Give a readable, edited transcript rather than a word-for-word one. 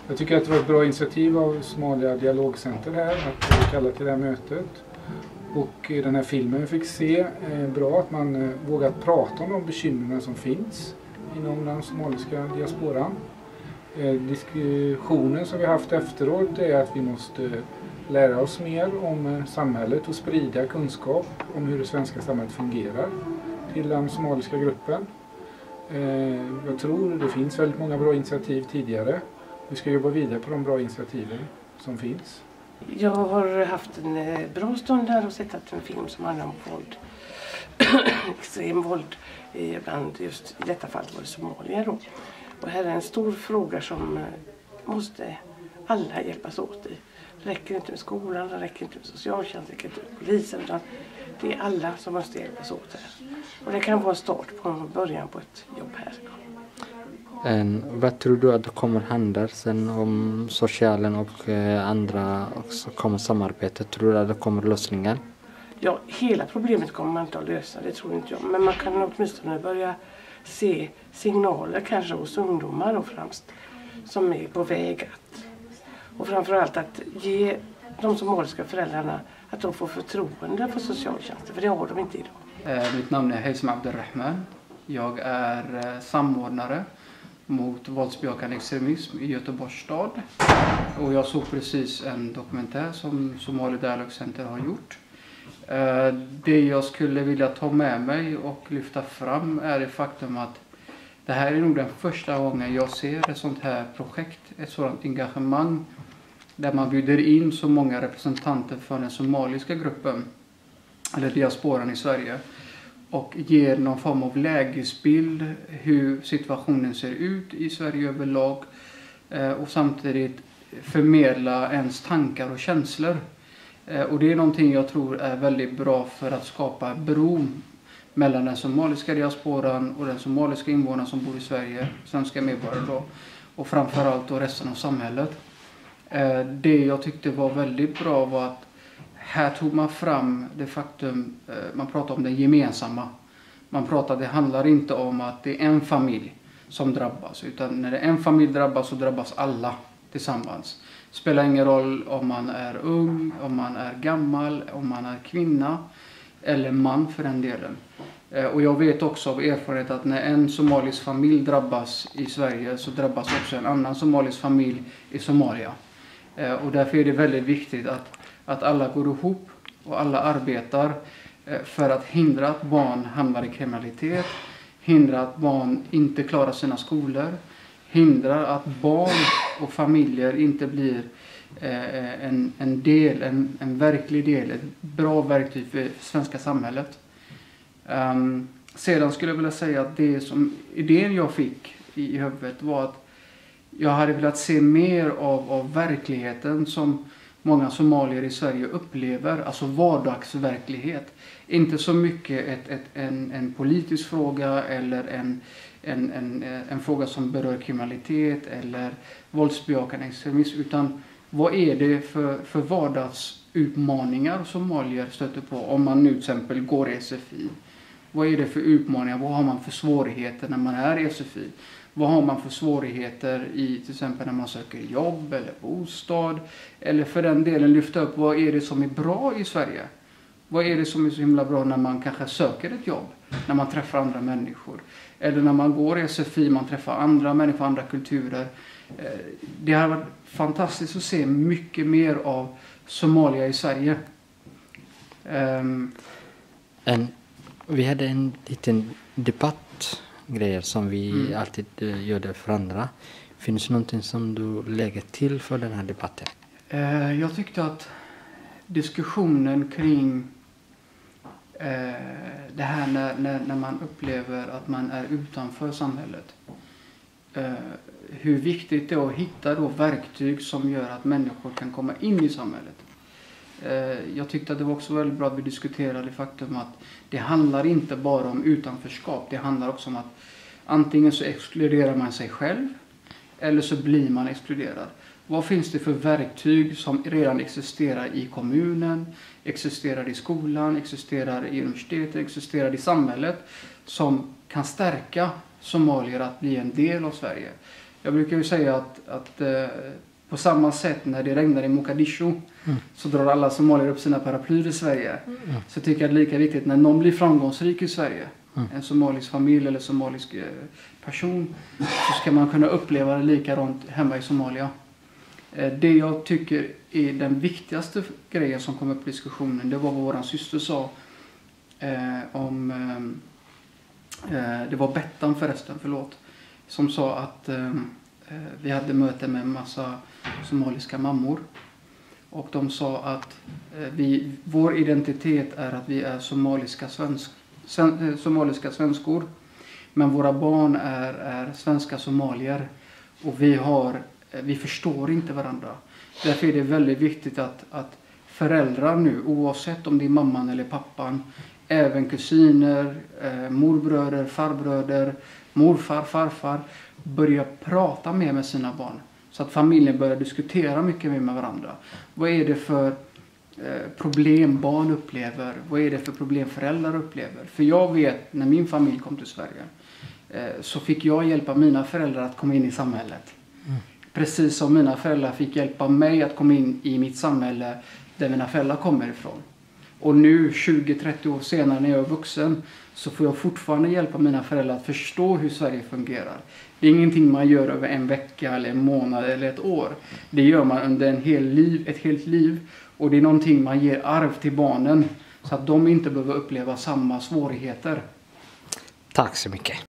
Jag tycker att det var ett bra initiativ av Somalia Dialogcenter här att kalla till det här mötet. Och den här filmen vi fick se är bra att man vågar prata om de bekymren som finns inom den somaliska diasporan. Diskussionen som vi har haft efteråt är att vi måste lära oss mer om samhället och sprida kunskap om hur det svenska samhället fungerar till den somaliska gruppen. Jag tror det finns väldigt många bra initiativ tidigare. Vi ska jobba vidare på de bra initiativen som finns. Jag har haft en bra stund här och sett en film som handlar om våld. Extrem våld, ibland just i detta fall var det somalier då. Och här är en stor fråga som måste alla hjälpas åt i. Det räcker inte med skolan, det räcker inte med socialtjänsten, det räcker inte med polisen, utan det är alla som måste hjälpas åt här. Och det kan vara en start på en början på ett jobb här. Vad tror du att det kommer hända sen om socialen och andra också kommer samarbeta? Tror du att det kommer lösningar? Ja, hela problemet kommer man inte att lösa, det tror inte jag. Men man kan åtminstone börja se signaler kanske hos ungdomar och främst som är på väg att. Och framförallt att ge de somaliska föräldrarna att de får förtroende för socialtjänsten, för det har de inte idag. Mitt namn är Heisam Abdelrahman. Jag är samordnare mot våldsbejakande extremism i Göteborgs stad. Och jag såg precis en dokumentär som Somalia Dialogcenter har gjort. Det jag skulle vilja ta med mig och lyfta fram är det faktum att det här är nog den första gången jag ser ett sånt här projekt, ett sådant engagemang där man bjuder in så många representanter för den somaliska gruppen eller diasporan i Sverige och ger någon form av lägesbild hur situationen ser ut i Sverige överlag och samtidigt förmedla ens tankar och känslor. Och det är någonting jag tror är väldigt bra för att skapa bro mellan den somaliska diasporan och den somaliska invånaren som bor i Sverige, svenska medborgare då, och framförallt då resten av samhället. Det jag tyckte var väldigt bra var att här tog man fram det faktum, man pratar om det gemensamma. Det handlar inte om att det är en familj som drabbas, utan när det är en familj drabbas så drabbas alla tillsammans. Det spelar ingen roll om man är ung, om man är gammal, om man är kvinna eller man för den delen. Och jag vet också av erfarenhet att när en somalisk familj drabbas i Sverige så drabbas också en annan somalisk familj i Somalia. Och därför är det väldigt viktigt att alla går ihop och alla arbetar för att hindra att barn hamnar i kriminalitet, hindra att barn inte klarar sina skolor, hindra att barn och familjer inte blir en verklig del, ett bra verktyg för svenska samhället. Sedan skulle jag vilja säga att det som idén jag fick i huvudet var att jag hade velat se mer av verkligheten som många somalier i Sverige upplever, alltså vardagsverklighet. Inte så mycket en politisk fråga eller en fråga som berör kriminalitet eller våldsbejakande extremism, utan vad är det för vardagsutmaningar somalier stöter på om man nu till exempel går i SFI? Vad är det för utmaningar? Vad har man för svårigheter när man är i SFI? Vad har man för svårigheter i till exempel när man söker jobb eller bostad? Eller för den delen lyfta upp vad är det som är bra i Sverige? Vad är det som är så himla bra när man kanske söker ett jobb? När man träffar andra människor? Eller när man går i SFI, man träffar andra människor, andra kulturer. Det har varit fantastiskt att se mycket mer av Somalia i Sverige. Vi hade en liten debattgrej som vi alltid gjorde för andra. Finns det någonting som du lägger till för den här debatten? Jag tyckte att diskussionen kring det här när man upplever att man är utanför samhället. Hur viktigt det är att hitta då verktyg som gör att människor kan komma in i samhället. Jag tyckte att det var också väldigt bra att vi diskuterade det faktum att det handlar inte bara om utanförskap. Det handlar också om att antingen så exkluderar man sig själv eller så blir man exkluderad. Vad finns det för verktyg som redan existerar i kommunen, existerar i skolan, existerar i universitetet, existerar i samhället som kan stärka somalier att bli en del av Sverige? Jag brukar ju säga att på samma sätt när det regnar i Mogadishu så drar alla somalier upp sina paraplyer i Sverige. Så tycker jag det är lika viktigt när någon blir framgångsrik i Sverige, en somalisk familj eller somalisk person, så ska man kunna uppleva det likadant hemma i Somalia. Det jag tycker är den viktigaste grejen som kom upp i diskussionen, det var vad vår syster sa om det var Bettan förresten, som sa att vi hade möte med en massa somaliska mammor och de sa att vår identitet är att vi är somaliska svenskor, men våra barn är svenska somalier och vi förstår inte varandra. Därför är det väldigt viktigt att föräldrar nu, oavsett om det är mamman eller pappan, även kusiner, morbröder, farbröder, morfar, farfar, börjar prata mer med sina barn. Så att familjen börjar diskutera mycket mer med varandra. Vad är det för problem barn upplever? Vad är det för problem föräldrar upplever? För jag vet, när min familj kom till Sverige så fick jag hjälpa mina föräldrar att komma in i samhället. Precis som mina föräldrar fick hjälpa mig att komma in i mitt samhälle där mina föräldrar kommer ifrån. Och nu 20-30 år senare när jag är vuxen så får jag fortfarande hjälpa mina föräldrar att förstå hur Sverige fungerar. Det är ingenting man gör över en vecka eller en månad eller ett år. Det gör man under ett helt liv. Och det är någonting man ger arv till barnen så att de inte behöver uppleva samma svårigheter. Tack så mycket.